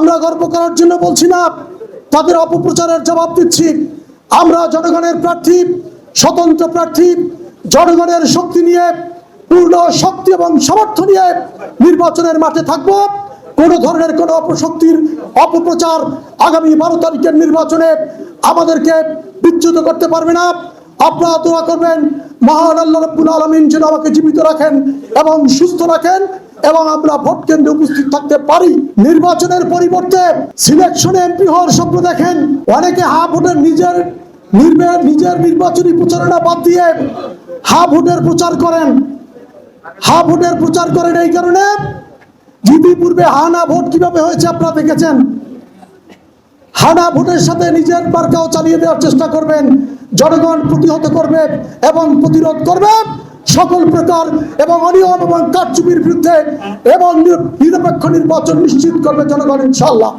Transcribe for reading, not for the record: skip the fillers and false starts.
আমরা গর্ব করার জন্য বলছি না, তাদের অপপ্রচারের জবাব দিচ্ছি। আমরা জনগণের প্রার্থী, স্বতন্ত্র প্রার্থী, জনগণের শক্তি নিয়ে, পূর্ণ শক্তি এবং সামর্থ্য নিয়ে নির্বাচনের মাঠে থাকব। কোনো ধরনের কোনো অপশক্তির অপপ্রচার আগামী 12 তারিখের নির্বাচনে আমাদেরকে বিচ্যুত করতে পারবে না। আপনারা দোয়া করবেন মহান আল্লাহ রাব্বুল আলামিন যেন আমাকে জীবিত রাখেন এবং সুস্থ রাখেন এবং আমরা ভোট কেন্দ্রে উপস্থিত থাকতে পারি। নির্বাচনের পরিবর্তে সিলেকশনে এমপি হওয়ার স্বপ্ন দেখেন অনেকে। হা ভোটের নিজের নির্বাচনী প্রচারণা বাদ দিয়ে হা ভোটের প্রচার করেন। হা ভোটের প্রচার করেন এই কারণে, পূর্বে হানা ভোট কিভাবে হয়েছে আপনারা দেখেছেন। হানা ভোটের সাথে নিজের মার্কাও চালিয়ে দেওয়ার চেষ্টা করবেন। জনগণ প্রতিহত করবে এবং প্রতিরোধ করবে সকল প্রকার এবং অনিয়ম এবং কারচুপির বিরুদ্ধে এবং নিরপেক্ষ নির্বাচন নিশ্চিত করবে জনগণ ইনশাআল্লাহ।